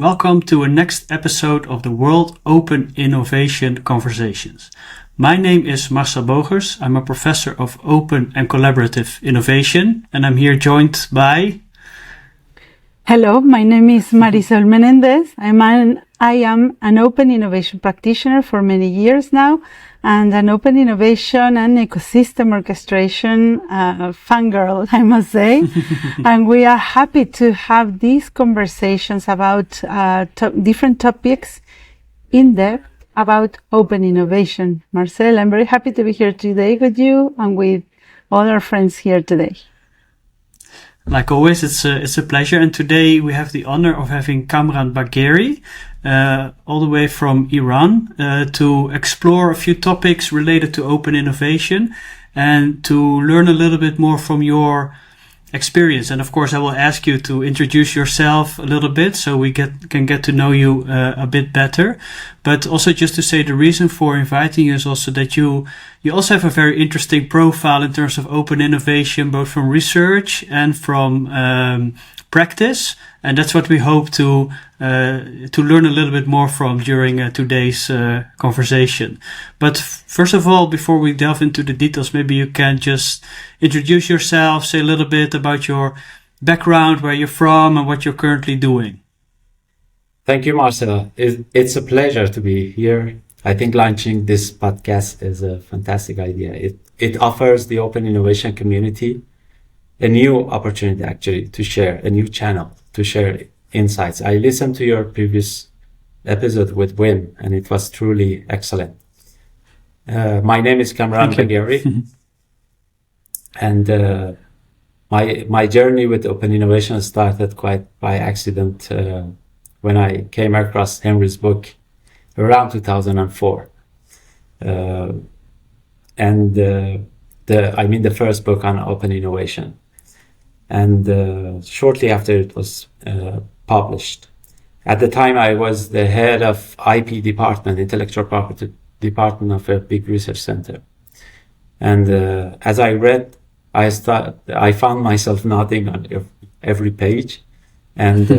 welcome to a next episode of the World Open Innovation Conversations. My name is Marcel Bogers. I'm a professor of open and collaborative innovation, and I'm here joined by... Hello, my name is Marisol Menendez. I am an open innovation practitioner for many years now, and an open innovation and ecosystem orchestration fangirl, I must say. And we are happy to have these conversations about different topics in depth about open innovation. Marcel, I'm very happy to be here today with you and with all our friends here today. Like always, it's a pleasure. And today we have the honor of having Kamran Bagheri, all the way from Iran, to explore a few topics related to open innovation and to learn a little bit more from your experience. And of course, I will ask you to introduce yourself a little bit so we can get to know you a bit better. But also just to say, the reason for inviting you is also that you also have a very interesting profile in terms of open innovation, both from research and from practice. And that's what we hope to learn a little bit more from during today's conversation. But first of all, before we delve into the details, maybe you can just introduce yourself, say a little bit about your background, where you're from, and what you're currently doing. Thank you, Marcel. It's a pleasure to be here. I think launching this podcast is a fantastic idea. It offers the open innovation community a new opportunity, actually, to share, a new channel to share insights. I listened to your previous episode with Wim, and it was truly excellent. My name is Kamran Bagheri, and my journey with open innovation started quite by accident when I came across Henry's book around 2004. The first book on open innovation. And shortly after it was published. At the time, I was the head of IP department, intellectual property department of a big research center. And as I read, I found myself nodding on every page. And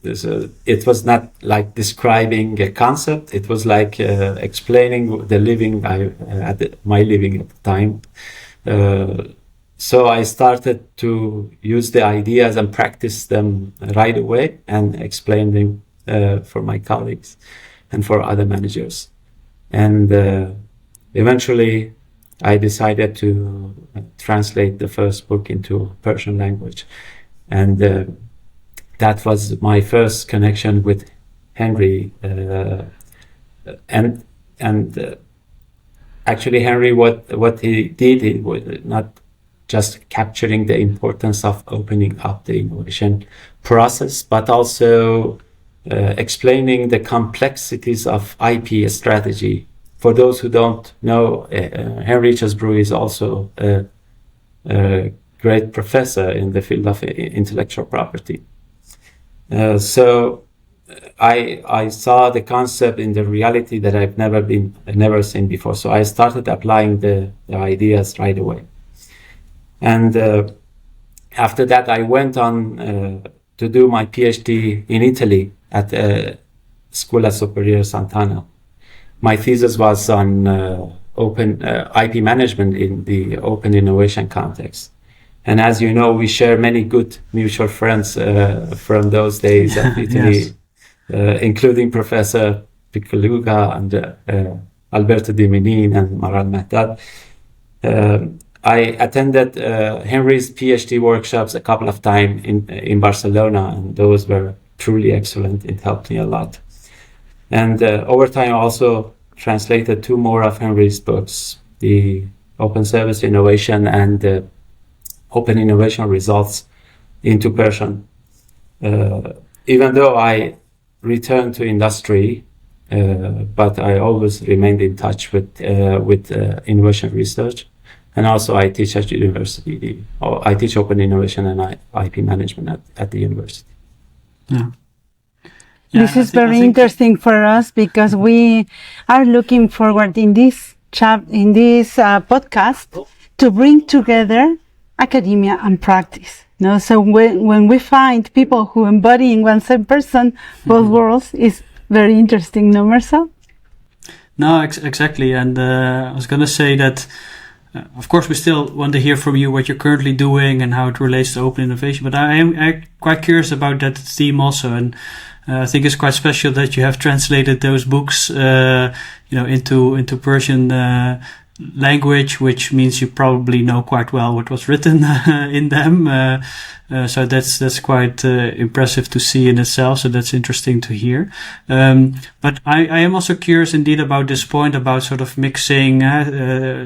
it was not like describing a concept. It was like explaining the living, my living at the time. So I started to use the ideas and practice them right away and explain them for my colleagues and for other managers. And eventually I decided to translate the first book into Persian language. And that was my first connection with Henry. Actually, Henry, what he did, he was not just capturing the importance of opening up the innovation process, but also explaining the complexities of IP strategy. For those who don't know, Henry Chesbrough is also a great professor in the field of intellectual property. So I saw the concept in the reality that I've never seen before. So I started applying the ideas right away. And after that, I went on to do my PhD in Italy at Scholar-Practitioner Sant'Anna. My thesis was on open IP management in the open innovation context. And as you know, we share many good mutual friends from those days at Italy, yes. Including Professor Piccaluga and Alberto Di Menin and Maral Mehdad. I attended Henry's PhD workshops a couple of times in Barcelona, and those were truly excellent. It helped me a lot. And over time, I also translated two more of Henry's books, the Open Service Innovation and the Open Innovation Results, into Persian. Even though I returned to industry, but I always remained in touch with innovation research. And also I teach at university. I teach open innovation and IP management at the university. Yeah. This is very interesting for us because we are looking forward in this podcast to bring together academia and practice. No, so when we find people who embody in one same person both worlds, is very interesting, no, Marcel? No, exactly. And I was going to say that, of course, we still want to hear from you what you're currently doing and how it relates to open innovation. But I am quite curious about that theme also. And I think it's quite special that you have translated those books, into Persian language, which means you probably know quite well what was written in them. So that's quite impressive to see in itself. So that's interesting to hear. But I am also curious indeed about this point about sort of mixing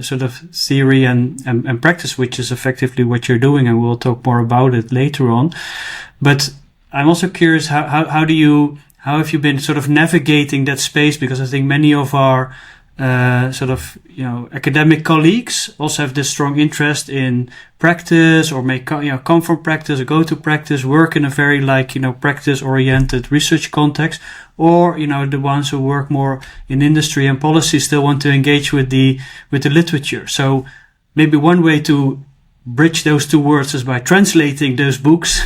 sort of theory and practice, which is effectively what you're doing, and we'll talk more about it later on. But I'm also curious, how have you been sort of navigating that space? Because I think many of our academic colleagues also have this strong interest in practice, or come from practice or go to practice, work in a very practice oriented research context, or the ones who work more in industry and policy still want to engage with the literature. So maybe one way to bridge those two worlds is by translating those books,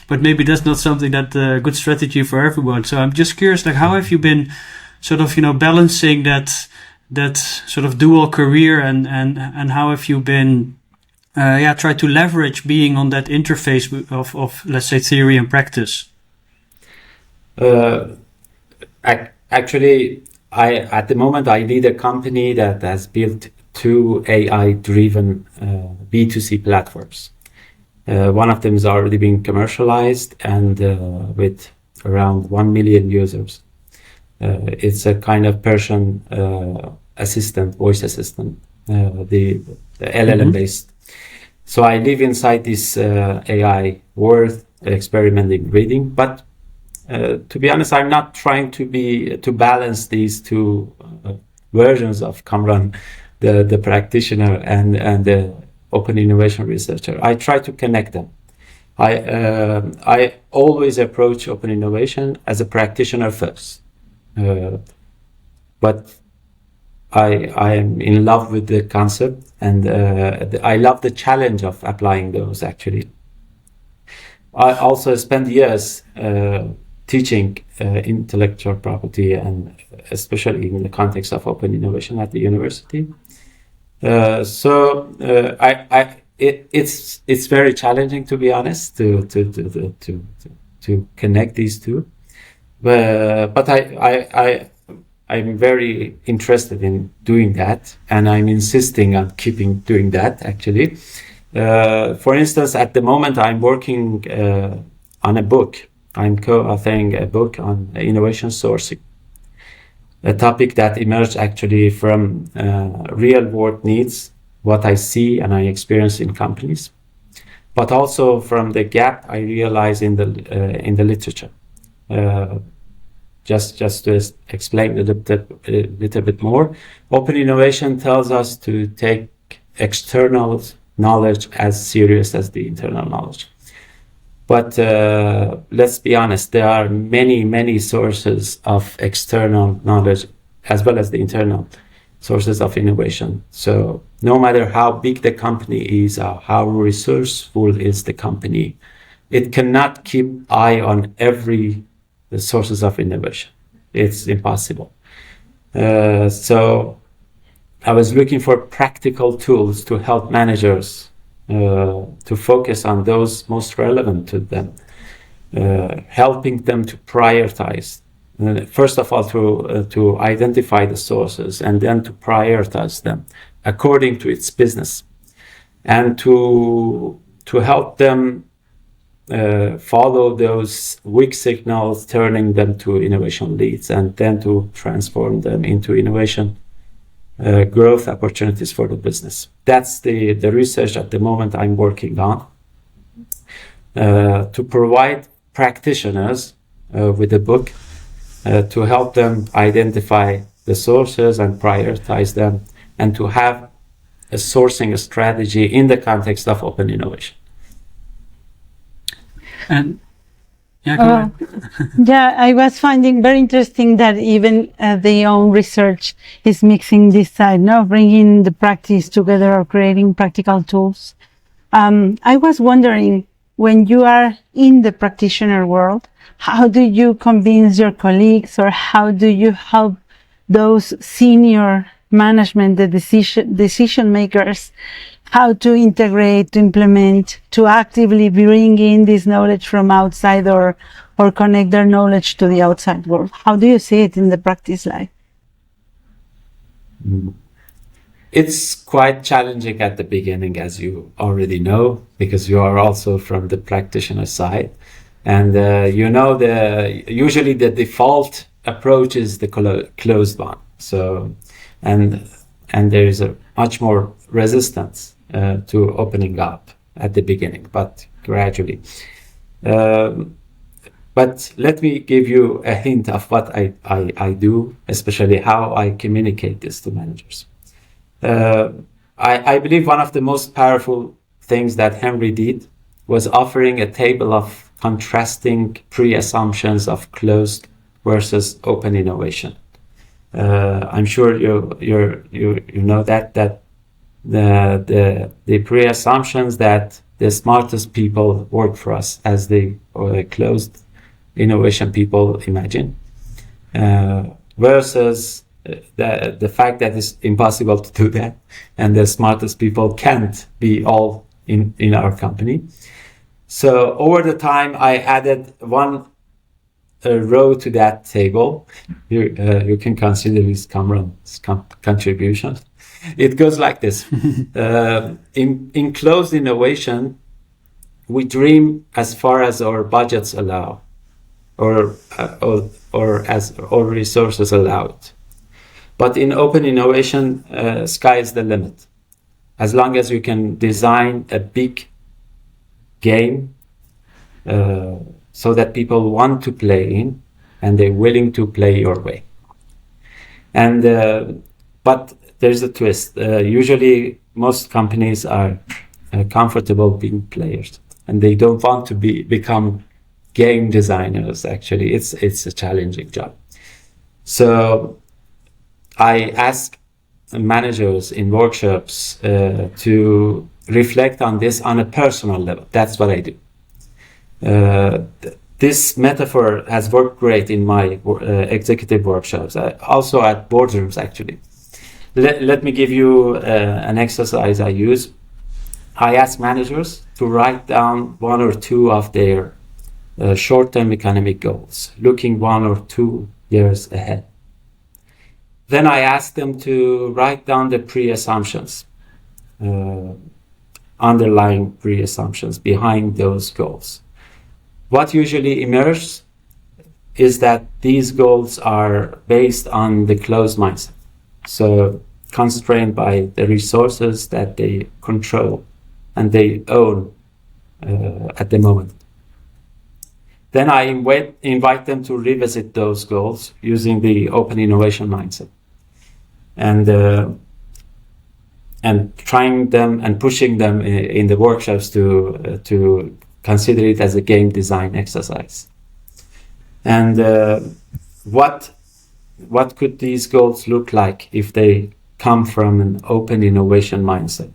but maybe that's not something that a good strategy for everyone. So I'm just curious, how have you been sort of balancing that sort of dual career, and how have you been try to leverage being on that interface of let's say theory and practice? Actually, at the moment I lead a company that has built 2 AI-driven B2C platforms. One of them is already being commercialized and with around 1 million users. It's a kind of Persian voice assistant, the LLM based. So I live inside this AI world, experimenting, reading. But to be honest, I'm not trying to balance these 2 versions of Kamran, the practitioner and the open innovation researcher. I try to connect them. I always approach open innovation as a practitioner first. But I am in love with the concept, and I love the challenge of applying those, actually. I also spent years teaching intellectual property, and especially in the context of open innovation at the university. It's very challenging, to be honest, to connect these 2. But I'm very interested in doing that, and I'm insisting on keeping doing that, actually. For instance, at the moment, I'm working on a book. I'm co-authoring a book on innovation sourcing, a topic that emerged actually from real-world needs, what I see and I experience in companies, but also from the gap I realize in the literature. Just to explain a little bit more, open innovation tells us to take external knowledge as serious as the internal knowledge. But let's be honest, there are many sources of external knowledge as well as the internal sources of innovation. So no matter how big the company is or how resourceful is the company, it cannot keep eye on every the sources of innovation. It's impossible. So I was looking for practical tools to help managers to focus on those most relevant to them, helping them to prioritize. First of all, to identify the sources, and then to prioritize them according to its business, and to help them follow those weak signals, turning them to innovation leads, and then to transform them into innovation growth opportunities for the business. That's the research at the moment I'm working on, to provide practitioners with a book to help them identify the sources and prioritize them, and to have a sourcing strategy in the context of open innovation. And go ahead. I was finding very interesting that even the own research is mixing this side, bringing the practice together or creating practical tools. I was wondering, when you are in the practitioner world, how do you convince your colleagues, or how do you help those senior management, the decision makers, how to integrate, to implement, to actively bring in this knowledge from outside, or connect their knowledge to the outside world? How do you see it in the practice life? It's quite challenging at the beginning, as you already know, because you are also from the practitioner side. And usually the default approach is the closed one. So, and there is a much more resistance to opening up at the beginning, but gradually. But let me give you a hint of what I do, especially how I communicate this to managers. I believe one of the most powerful things that Henry did was offering a table of contrasting pre-assumptions of closed versus open innovation. I'm sure you know that the pre-assumptions that the smartest people work for us, as the closed innovation people imagine, versus the fact that it's impossible to do that, and the smartest people can't be all in our company. So over the time, I added one row to that table. You can consider this Kamran's contribution. It goes like this. In closed innovation, we dream as far as our budgets allow, or as our resources allow it. But in open innovation, sky is the limit. As long as you can design a big game so that people want to play in, and they're willing to play your way. And but there's a twist. Usually, most companies are comfortable being players, and they don't want to become game designers. Actually, it's a challenging job. So I ask managers in workshops to reflect on this on a personal level. That's what I do. This metaphor has worked great in my executive workshops, also at boardrooms, actually. Let me give you an exercise I use. I ask managers to write down one or two of their short-term economic goals, looking 1 or 2 years ahead. Then I ask them to write down the pre-assumptions, underlying pre-assumptions behind those goals. What usually emerges is that these goals are based on the closed mindset, so constrained by the resources that they control and they own at the moment. Then I invite them to revisit those goals using the open innovation mindset, and trying them and pushing them in the workshops to consider it as a game design exercise. And what could these goals look like if they come from an open innovation mindset,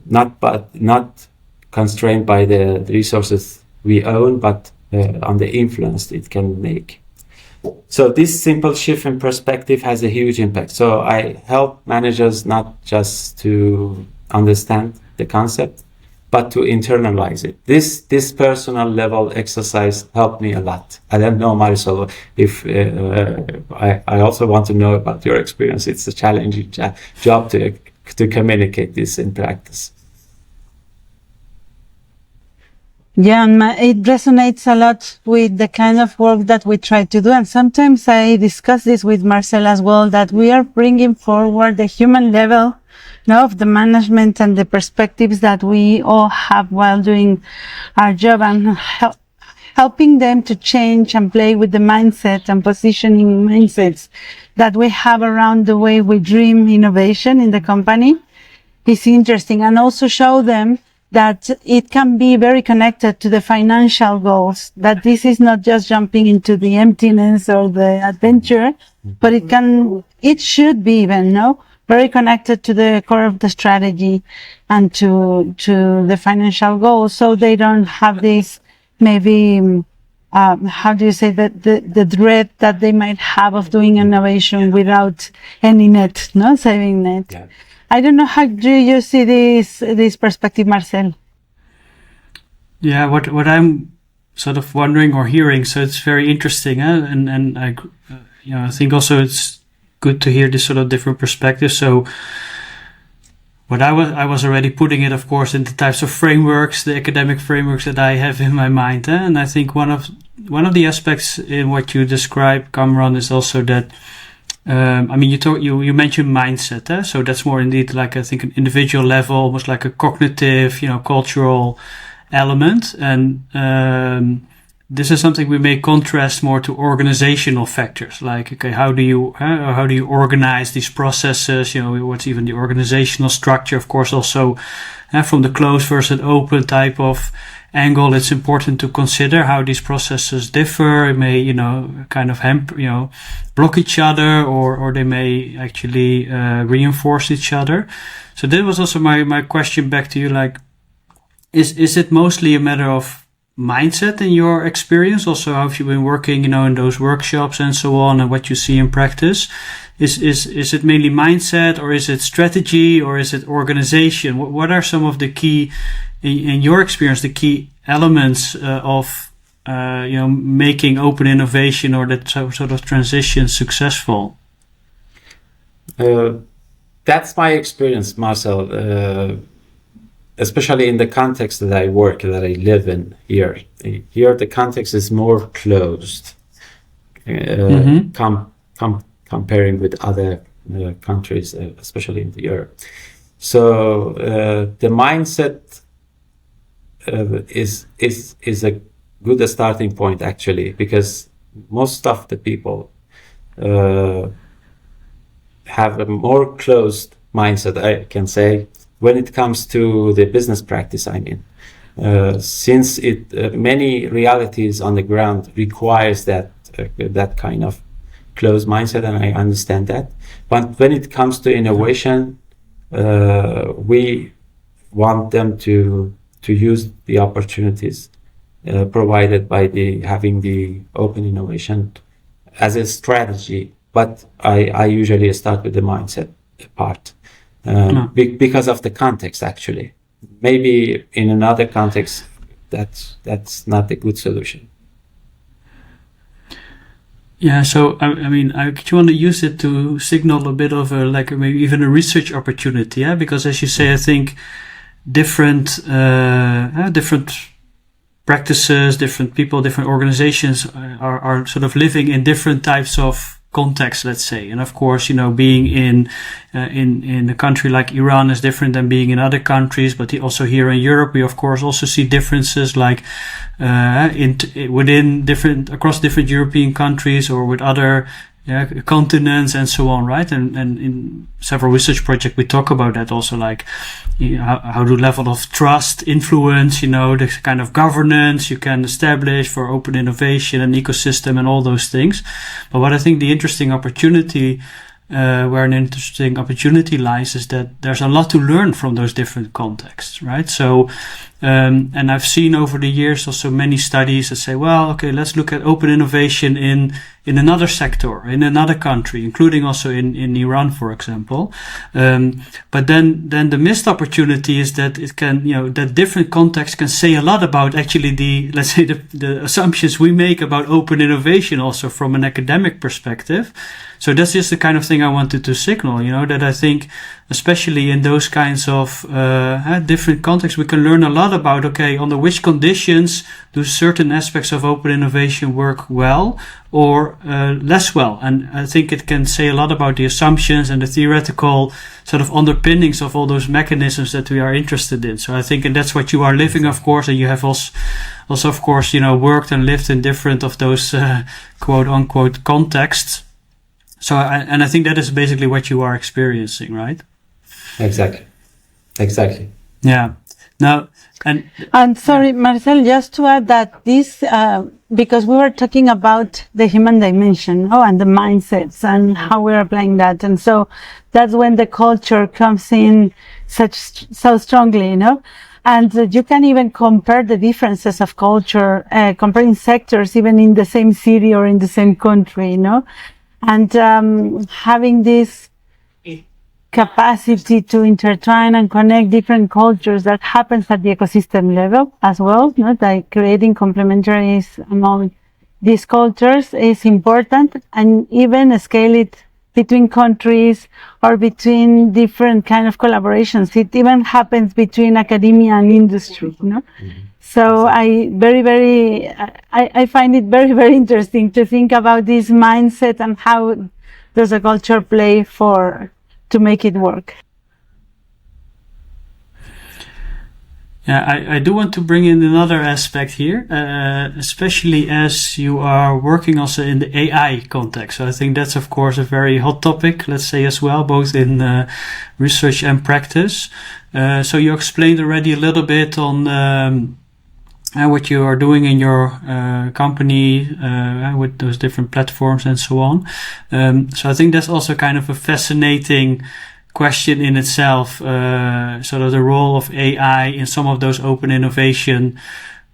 not constrained by the resources we own, but on the influence it can make. So this simple shift in perspective has a huge impact. So I help managers not just to understand the concept, but to internalize it. This personal level exercise helped me a lot. I don't know, Marisol, if I also want to know about your experience. It's a challenging job to communicate this in practice. Yeah, and it resonates a lot with the kind of work that we try to do. And sometimes I discuss this with Marcel as well, that we are bringing forward the human level of the management and the perspectives that we all have while doing our job, and helping them to change and play with the mindset and positioning mindsets that we have around the way we dream innovation in the company is interesting, and also show them that it can be very connected to the financial goals, that this is not just jumping into the emptiness or the adventure, but it should be even, very connected to the core of the strategy and to the financial goals. So they don't have this maybe, how do you say that, the dread that they might have of doing innovation without any net, no saving net. Yeah. I don't know, how do you see this perspective, Marcel? Yeah, what I'm sort of wondering or hearing, so it's very interesting, and I, I think also it's good to hear this sort of different perspective. So what I was already putting it, of course, in the types of frameworks, the academic frameworks that I have in my mind, and I think one of the aspects in what you describe, Kamran, is also that you mentioned mindset, so that's more indeed like, I think, an individual level, almost like a cognitive, cultural element, and this is something we may contrast more to organizational factors, like, okay, how do you organize these processes? What's even the organizational structure? Of course, also from the closed versus open type of angle, it's important to consider how these processes differ. It may, kind of block each other, or they may actually reinforce each other. So that was also my question back to you, like, is it mostly a matter of mindset in your experience? Also, how have you been working, in those workshops and so on, and what you see in practice? Is it mainly mindset, or is it strategy, or is it organization? What are some of the key, in your experience, the key elements of making open innovation or that sort of transition successful? That's my experience, Marcel. Especially in the context that I work, that I live in here. Here, the context is more closed, comparing with other countries, especially in Europe. So the mindset is a good starting point, actually, because most of the people have a more closed mindset, I can say, when it comes to the business practice. I mean, since many realities on the ground requires that kind of closed mindset, and I understand that. But when it comes to innovation, we want them to use the opportunities provided by having the open innovation as a strategy. But I usually start with the mindset part. Because of the context, actually. Maybe in another context, that's not a good solution. Yeah, so I actually want to use it to signal a bit of maybe even a research opportunity, yeah? Because as you say, I think different practices, different people, different organizations are sort of living in different types of context, let's say. And of course, being in a country like Iran is different than being in other countries. But also here in Europe, we of course also see differences, like across different European countries, or with other continents and so on, right? And in several research projects, we talk about that also, like how do level of trust influence, the kind of governance you can establish for open innovation and ecosystem and all those things. But what I think the interesting opportunity, where an interesting opportunity lies, is that there's a lot to learn from those different contexts, right? So, and I've seen over the years also many studies that say, well, okay, let's look at open innovation in another sector, in another country, including also in Iran, for example. But then the missed opportunity is that it can, that different contexts can say a lot about actually the assumptions we make about open innovation also from an academic perspective. So that's just the kind of thing I wanted to signal, that I think, especially in those kinds of different contexts, we can learn a lot about, okay, under which conditions do certain aspects of open innovation work well or less well. And I think it can say a lot about the assumptions and the theoretical sort of underpinnings of all those mechanisms that we are interested in. So I think, and that's what you are living, of course, and you have also of course, worked and lived in different of those quote unquote contexts. So, and I think that is basically what you are experiencing, right? Exactly. Yeah. Now, and sorry, Marcel, just to add that this, because we were talking about the human dimension, and the mindsets and how we're applying that. And so that's when the culture comes in so strongly, and you can even compare the differences of culture, comparing sectors, even in the same city or in the same country, and having this capacity to intertwine and connect different cultures that happens at the ecosystem level as well, like creating complementaries among these cultures is important, and even scale it between countries or between different kind of collaborations. It even happens between academia and industry, Mm-hmm. So I find it very, very interesting to think about this mindset and how does a culture play to make it work. Yeah, I do want to bring in another aspect here, especially as you are working also in the AI context. So I think that's, of course, a very hot topic, let's say, as well, both in research and practice. So you explained already a little bit on what you are doing in your company with those different platforms and so on. So I think that's also kind of a fascinating question in itself, sort of the role of AI in some of those open innovation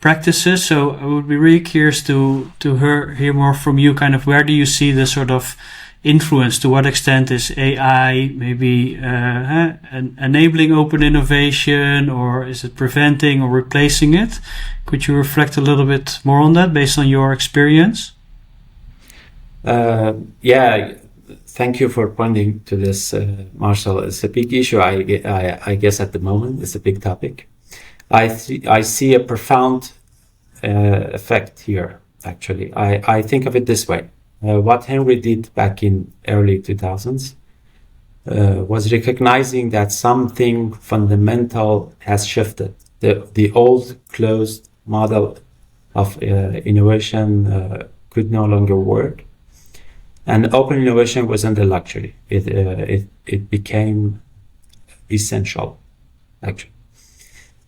practices. So I would be really curious to hear more from you, kind of where do you see the sort of influence? To what extent is AI maybe enabling open innovation, or is it preventing or replacing it? Could you reflect a little bit more on that based on your experience? Yeah, thank you for pointing to this, Marcel. It's a big issue, I guess, at the moment. It's a big topic. I see a profound effect here, actually. I think of it this way. What Henry did back in early 2000s was recognizing that something fundamental has shifted. The old closed model of innovation could no longer work, and open innovation wasn't a luxury. It became essential, actually.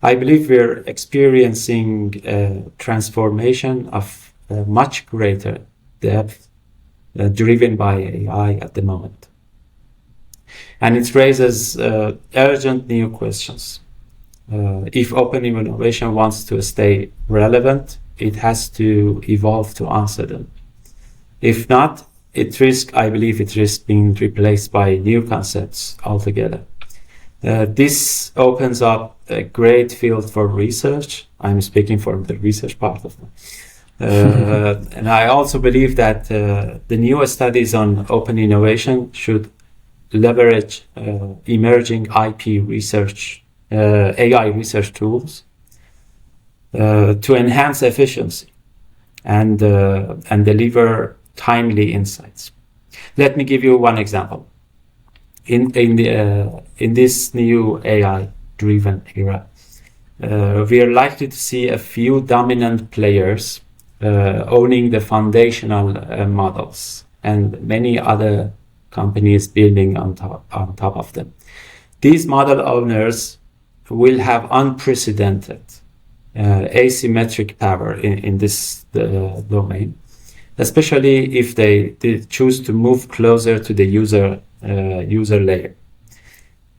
I believe we're experiencing a transformation of much greater depth driven by AI at the moment. And it raises urgent new questions. If open innovation wants to stay relevant, it has to evolve to answer them. If not, I believe it risks being replaced by new concepts altogether. This opens up a great field for research. I'm speaking from the research part of it. And I also believe that the newest studies on open innovation should leverage emerging IP research, AI research tools to enhance efficiency and deliver timely insights. Let me give you one example. In this new AI-driven era, we are likely to see a few dominant players owning the foundational models, and many other companies building on top of them. These model owners will have unprecedented asymmetric power in this domain, especially if they choose to move closer to the user layer.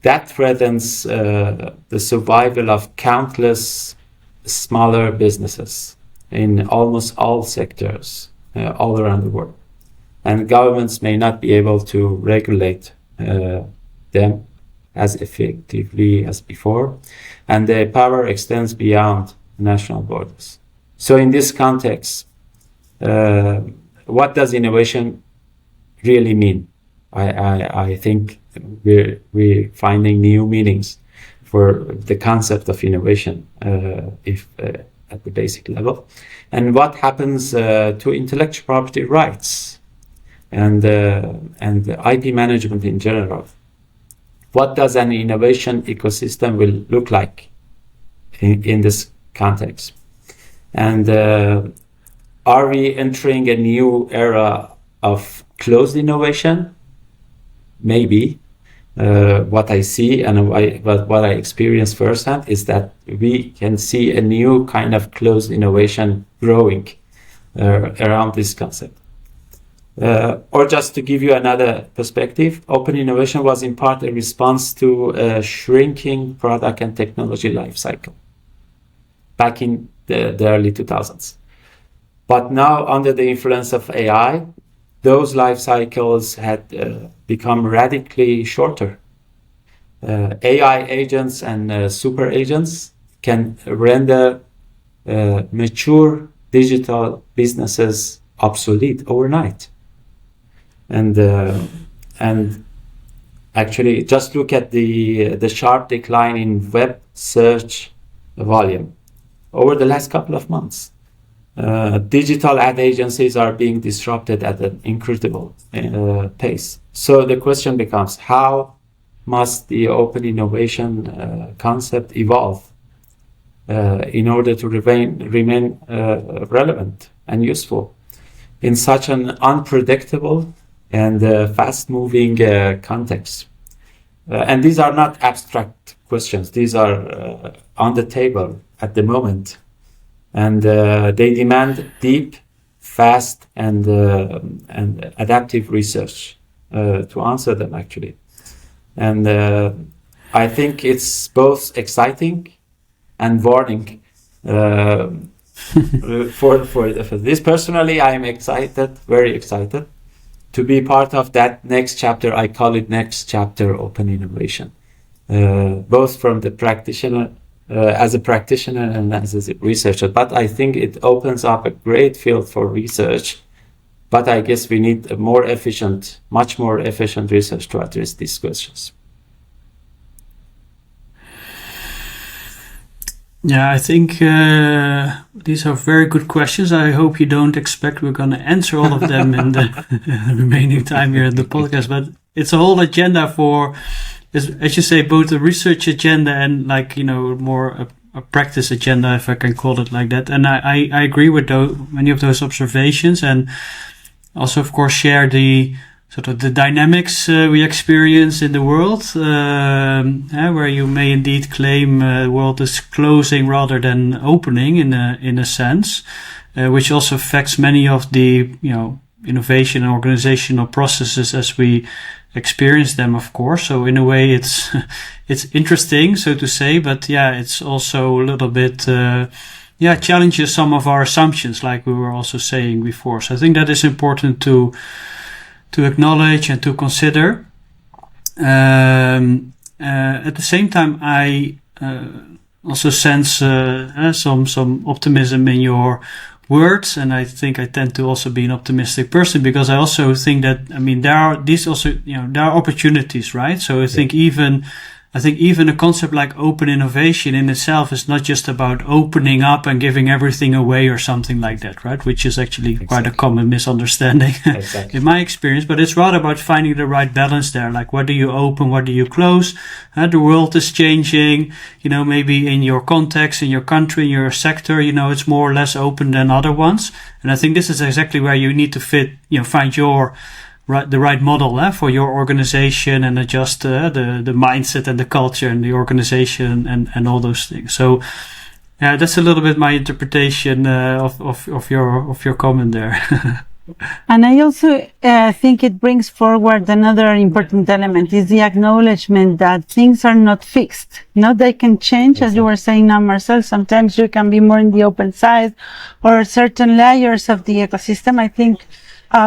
That threatens the survival of countless smaller businesses in almost all sectors all around the world. And governments may not be able to regulate them as effectively as before, and their power extends beyond national borders. So in this context, what does innovation really mean? I think we're finding new meanings for the concept of innovation at the basic level. And what happens to intellectual property rights and IP management in general? What does an innovation ecosystem will look like in this context? And are we entering a new era of closed innovation? Maybe, what I see and what I experience firsthand is that we can see a new kind of closed innovation growing around this concept. Or just to give you another perspective, open innovation was in part a response to a shrinking product and technology life cycle back in the early 2000s. But now, under the influence of AI, those life cycles had become radically shorter. AI agents and super agents can render mature digital businesses obsolete overnight. And actually, just look at the sharp decline in web search volume over the last couple of months. Digital ad agencies are being disrupted at an incredible pace. So the question becomes, how must the open innovation concept evolve in order to remain relevant and useful in such an unpredictable and fast-moving context? And these are not abstract questions. These are on the table at the moment. And they demand deep, fast, and adaptive research to answer them, actually. And I think it's both exciting and warning. For this personally, I'm excited, very excited, to be part of that next chapter. I call it next chapter open innovation, both from the practitioner, as a practitioner and as a researcher. But I think it opens up a great field for research. But I guess we need a more efficient, much more efficient research to address these questions. Yeah, I think these are very good questions. I hope you don't expect we're going to answer all of them in the remaining time here in the podcast. But it's a whole agenda for, as you say, both a research agenda and more a practice agenda, if I can call it like that. And I agree with many of those observations, and also, of course, share the sort of the dynamics we experience in the world, where you may indeed claim the world is closing rather than opening in a sense, which also affects many of the innovation and organizational processes as we experience them, of course. So in a way, it's interesting, so to say, but it's also a little bit challenges some of our assumptions, like we were also saying before. So I think that is important to acknowledge and to consider. At the same time, I also sense some optimism in your words, and I think I tend to also be an optimistic person, because I also think that there are opportunities, right? So I think even a concept like open innovation in itself is not just about opening up and giving everything away or something like that, right? Which is actually quite a common misunderstanding in my experience. But it's rather about finding the right balance there. Like, what do you open? What do you close? The world is changing, maybe in your context, in your country, in your sector, it's more or less open than other ones. And I think this is exactly where you need to find the right model for your organization, and adjust the mindset and the culture and the organization and all those things. So that's a little bit my interpretation of your comment there. And I also think it brings forward another important element, is the acknowledgement that things are not fixed. They can change, as you were saying now, Marcel. Sometimes you can be more in the open side or certain layers of the ecosystem. I think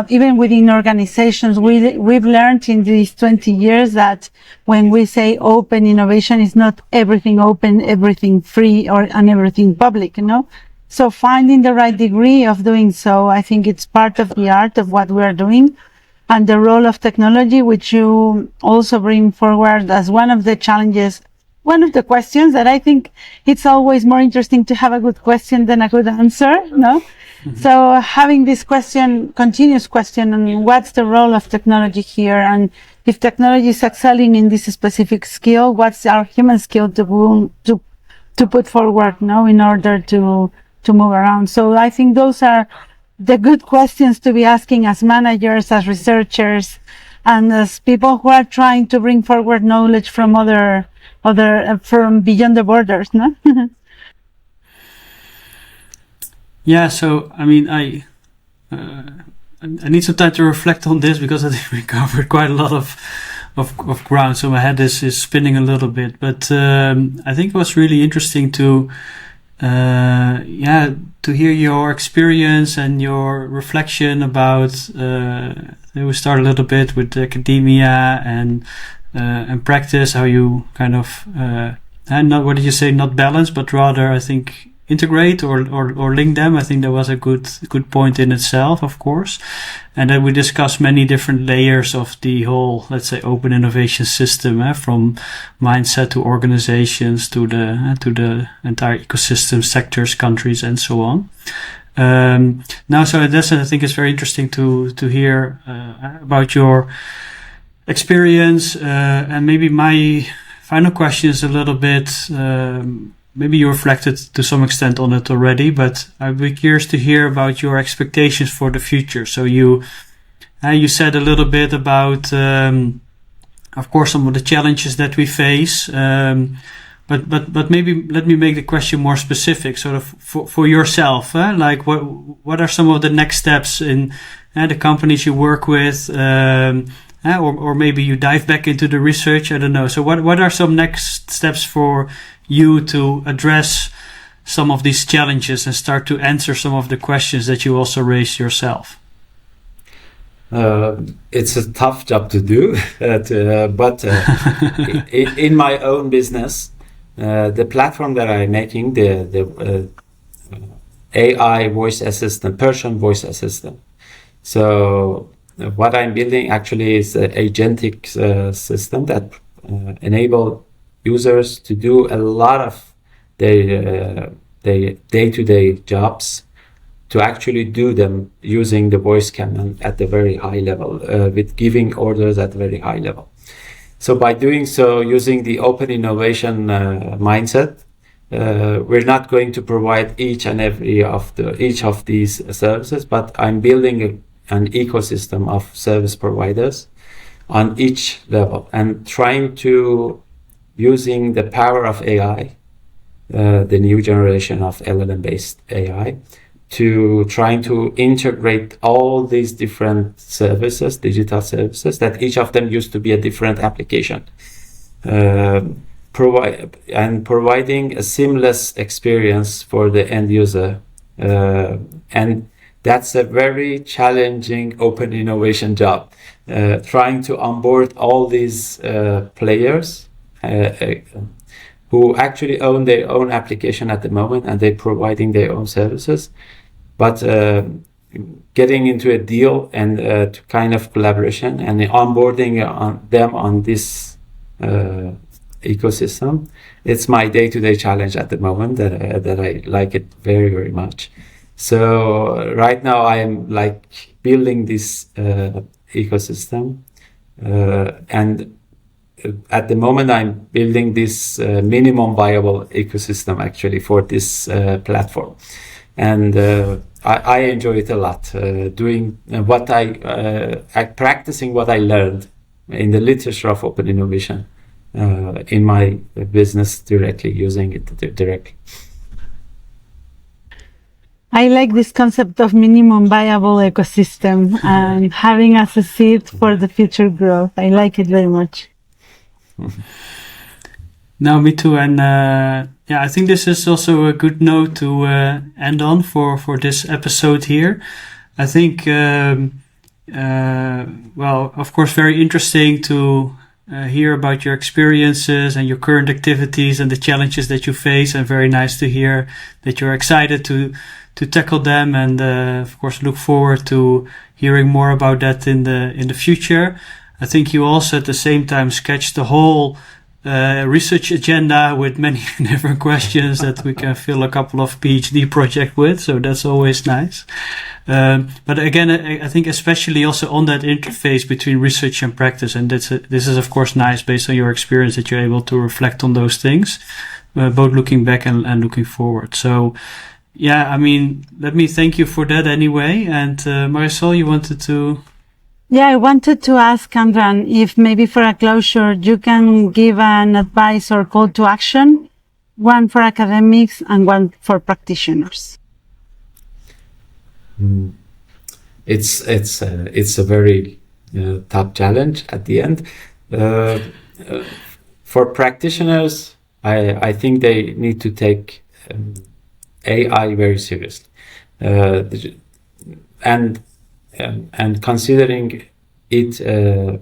even within organizations, we've learned in these 20 years that when we say open innovation, is not everything open, everything free, and everything public, So finding the right degree of doing so, I think it's part of the art of what we're doing, and the role of technology, which you also bring forward as one of the challenges, one of the questions that I think it's always more interesting to have a good question than a good answer, So having this continuous question on what's the role of technology here, and if technology is excelling in this specific skill, what's our human skill to put forward in order to move around. So I think those are the good questions to be asking as managers, as researchers, and as people who are trying to bring forward knowledge from from beyond the borders, no? Yeah, so I mean, I need some time to reflect on this because I think we covered quite a lot of ground, so my head is spinning a little bit. But I think it was really interesting to hear your experience and your reflection about. We start a little bit with academia and practice, how you kind of and not, what did you say, not balance, but rather I think integrate or link them. I think that was a good point in itself, of course. And then we discussed many different layers of the whole, let's say, open innovation system, from mindset to organizations to the entire ecosystem, sectors, countries, and so on. Now, so in that sense, I think it's very interesting to hear about your experience. And maybe my final question is a little bit. Maybe you reflected to some extent on it already, but I'd be curious to hear about your expectations for the future. So you said a little bit about, of course, some of the challenges that we face. But maybe let me make the question more specific, sort of for yourself. Like what are some of the next steps in the companies you work with? Or maybe you dive back into the research. I don't know. So what are some next steps for you to address some of these challenges and start to answer some of the questions that you also raised yourself? It's a tough job to do, but in my own business, the platform that I'm making, the AI voice assistant, Persian voice assistant. So what I'm building actually is an agentic system that enable users to do a lot of their day-to-day jobs, to actually do them using the voice command at the very high level, with giving orders at very high level. So by doing so, using the open innovation mindset, we're not going to provide each of these services, but I'm building an ecosystem of service providers on each level and trying to, using the power of AI, the new generation of LLM-based AI, to trying to integrate all these different services, digital services, that each of them used to be a different application, providing a seamless experience for the end user. And that's a very challenging open innovation job, trying to onboard all these players who actually own their own application at the moment, and they're providing their own services, but getting into a deal and to kind of collaboration and onboarding them on this ecosystem. It's my day-to-day challenge at the moment that I like it very, very much. So right now I am like building this ecosystem, and at the moment I'm building this minimum viable ecosystem actually for this platform, and I enjoy it a lot, doing what practicing what I learned in the literature of open innovation in my business directly, using it directly. I like this concept of minimum viable ecosystem and having as a seed for the future growth. I like it very much. No, me too. And I think this is also a good note to end on for this episode here. I think, of course, very interesting to hear about your experiences and your current activities and the challenges that you face, and very nice to hear that you're excited to tackle them, and of course look forward to hearing more about that in the future. I think you also at the same time sketched the whole research agenda with many different questions that we can fill a couple of PhD projects with, so that's always nice. But again, I think especially also on that interface between research and practice, and this is of course nice based on your experience that you're able to reflect on those things, both looking back and looking forward. So yeah, I mean, let me thank you for that anyway. And Marisol, you wanted to Yeah, I wanted to ask Kamran if maybe for a closure you can give an advice or call to action, one for academics and one for practitioners. It's a very tough challenge at the end. For practitioners, I think they need to take AI very seriously, and considering it a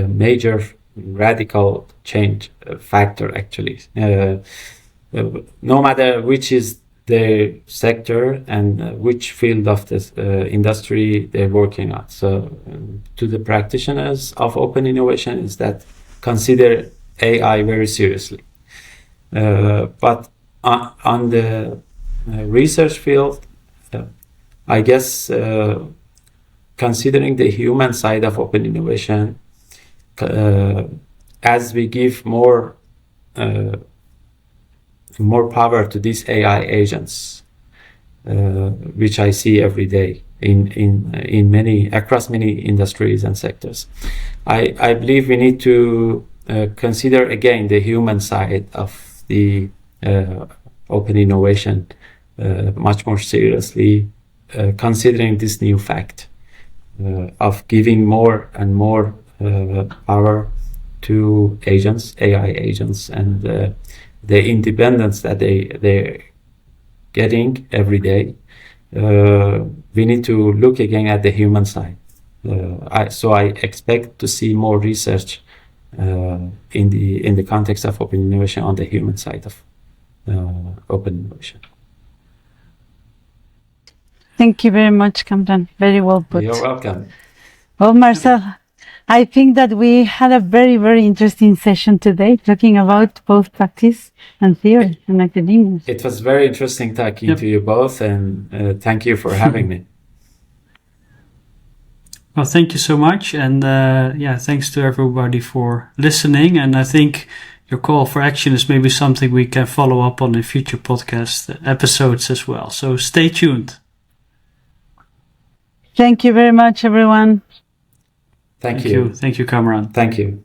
major radical change factor actually. No matter which is the sector and which field of this industry they're working on. So to the practitioners of open innovation is that consider AI very seriously. But on the research field, I guess considering the human side of open innovation, as we give more power to these AI agents, which I see every day across many industries and sectors. I believe we need to consider again the human side of the open innovation much more seriously, considering this new fact of giving more and more power to agents, AI agents, and the independence that they're getting every day. We need to look again at the human side. So I expect to see more research in the context of open innovation on the human side of open innovation. Thank you very much, Kamran. Very well put. You're welcome. Well, Marcel, I think that we had a very, very interesting session today, talking about both practice and theory and academia. It was very interesting talking to you both, and thank you for having me. Well, thank you so much. And thanks to everybody for listening. And I think your call for action is maybe something we can follow up on in future podcast episodes as well. So stay tuned. Thank you very much, everyone. Thank you. Thank you, Kamran. Thank you.